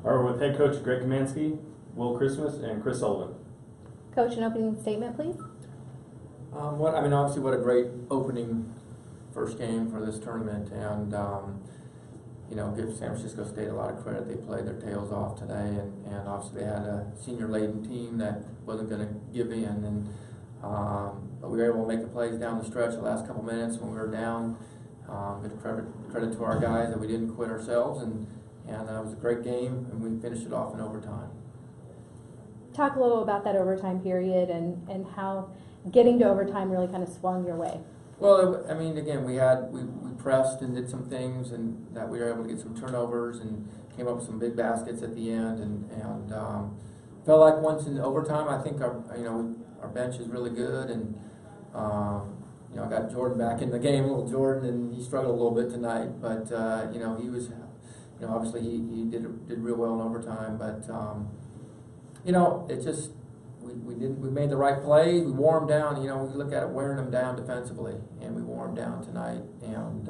All right, with head coach Greg Kamansky, Will Christmas, and Chris Sullivan. Coach, an opening statement, please. Obviously, what a great opening first game for this tournament, and give San Francisco State a lot of credit. They played their tails off today, and obviously they had a senior-laden team that wasn't going to give in, and but we were able to make the plays down the stretch the last couple minutes when we were down. Give credit to our guys that we didn't quit ourselves, and it was a great game, and we finished it off in overtime. Talk a little about that overtime period and how getting to overtime really kind of swung your way. Well, again, we pressed and did some things, and that we were able to get some turnovers and came up with some big baskets at the end, and felt like once in overtime, I think our bench is really good, and I got Jordan back in the game, little Jordan, and he struggled a little bit tonight, but he was, obviously he did real well in overtime, but it just. We made the right play. We wore them down. We look at it wearing them down defensively, and we wore them down tonight. And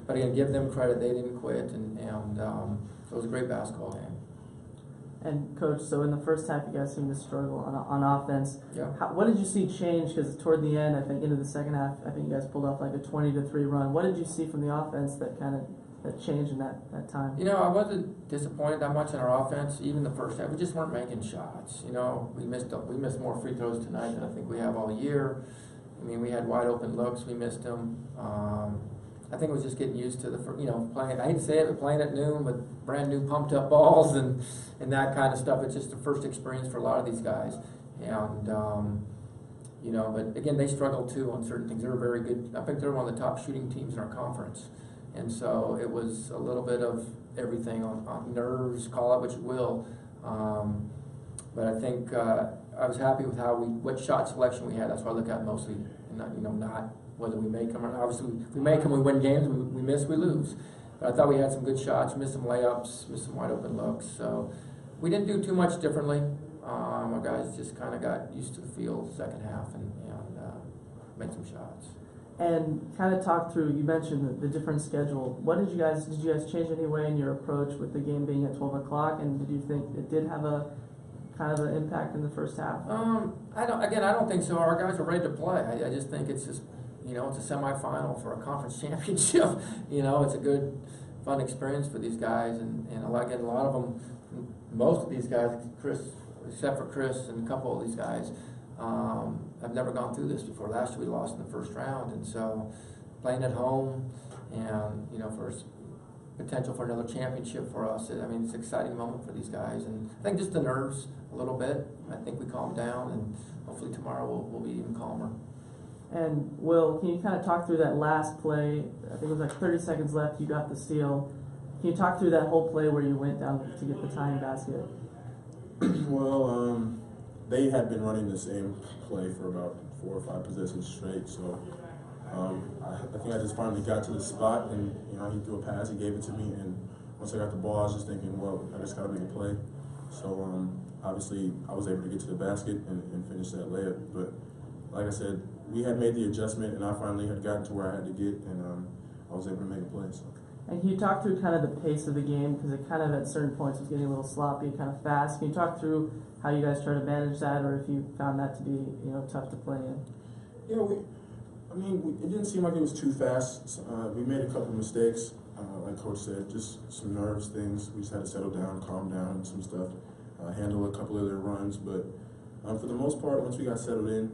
but again, give them credit; they didn't quit, and so it was a great basketball game. And Coach, so in the first half, you guys seemed to struggle on offense. Yeah. What did you see change? Because toward the end, I think into the second half, I think you guys pulled off like a 20-3 run. What did you see from the offense that changed in that time? I wasn't disappointed that much in our offense, even the first half. We just weren't making shots. We missed more free throws tonight than I think we have all year. We had wide open looks. We missed them. I think it was just getting used to playing. I hate to say it, but playing at noon with brand new pumped up balls and that kind of stuff. It's just the first experience for a lot of these guys, and But again, they struggled too on certain things. They were very good. I think they're one of the top shooting teams in our conference. And so it was a little bit of everything on nerves, call it what you will. But I think I was happy with what shot selection we had. That's what I look at mostly, and not whether we make them or not. Obviously, we make them, we win games. We miss, we lose. But I thought we had some good shots, missed some layups, missed some wide open looks. So we didn't do too much differently. Our guys just kind of got used to the field second half and made some shots. And kind of talk through, you mentioned the different schedule. What did you guys change any way in your approach with the game being at 12 o'clock? And did you think it did have a kind of an impact in the first half? I don't think so. Our guys are ready to play. I just think it's just, it's a semifinal for a conference championship. It's a good, fun experience for these guys. And again, a lot of them, most of these guys, Chris, except for Chris and a couple of these guys, I've never gone through this before. Last year we lost in the first round, and so playing at home and for potential for another championship for us. It's an exciting moment for these guys, and I think just the nerves a little bit. I think we calmed down, and hopefully tomorrow we'll be even calmer. And Will, can you kind of talk through that last play? I think it was like 30 seconds left. You got the steal. Can you talk through that whole play where you went down to get the tying basket? Well, they had been running the same play for about 4 or 5 possessions straight, so I think I just finally got to the spot, and he threw a pass, he gave it to me, and once I got the ball, I was just thinking, well, I just got to make a play. So obviously, I was able to get to the basket and finish that layup. But like I said, we had made the adjustment, and I finally had gotten to where I had to get, and I was able to make a play. So. And can you talk through kind of the pace of the game, because it kind of at certain points was getting a little sloppy, kind of fast. Can you talk through how you guys try to manage that, or if you found that to be tough to play in? Yeah, it didn't seem like it was too fast. We made a couple mistakes, like Coach said, just some nervous things. We just had to settle down, calm down, and some stuff. Handle a couple of their runs, but for the most part, once we got settled in,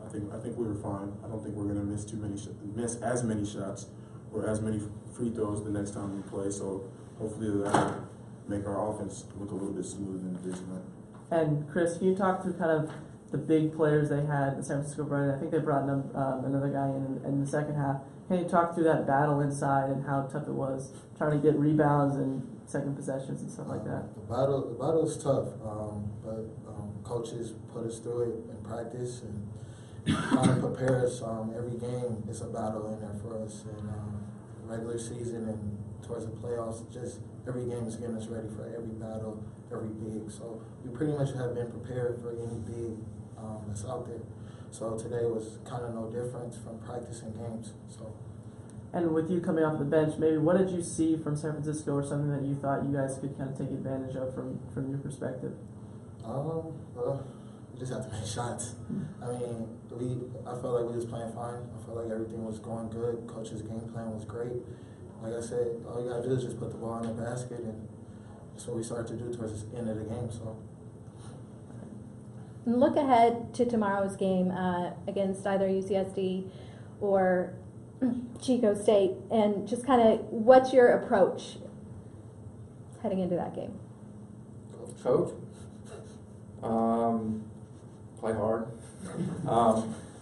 I think we were fine. I don't think we're gonna miss as many shots or as many free throws the next time we play. So hopefully that'll make our offense look a little bit smoother than it did tonight. And Chris, can you talk through kind of the big players they had, the San Francisco Brothers? I think they brought another guy in the second half. Can you talk through that battle inside and how tough it was trying to get rebounds and second possessions and stuff like that? The battle is tough, but coaches put us through it in practice and kind of prepare us. Every game is a battle in there for us, and regular season and towards the playoffs, just every game is getting us ready for every battle, every big. So we pretty much have been prepared for any big that's out there. So today was kind of no different from practice and games. So And with you coming off the bench, maybe what did you see from San Francisco, or something that you thought you guys could kind of take advantage of from your perspective? Well, we just have to make shots. I mean, I felt like we was playing fine. I felt like everything was going good. Coach's game plan was great. Like I said, all you gotta do is just put the ball in the basket, and that's what we started to do towards the end of the game. So. And look ahead to tomorrow's game against either UCSD or Chico State, and just kind of what's your approach heading into that game? Coach? Play hard.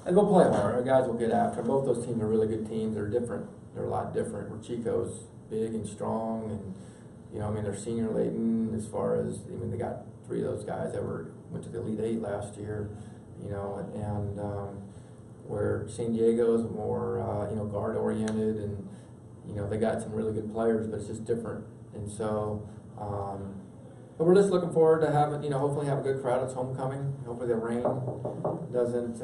And we'll play hard. Our guys will get after. Both those teams are really good teams. They're different. They're a lot different. Where Chico's big and strong, and they're senior laden as far as they got 3 of those guys that went to the Elite 8 last year, and where San Diego is more guard oriented, and they got some really good players, but it's just different. And so, but we're just looking forward to having hopefully have a good crowd. It's homecoming. Hopefully the rain doesn't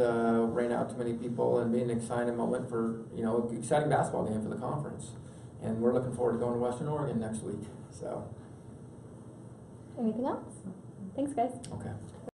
rain out too many people, and be an exciting moment for exciting basketball game for the conference. And we're looking forward to going to Western Oregon next week. So. Anything else? Thanks, guys. Okay.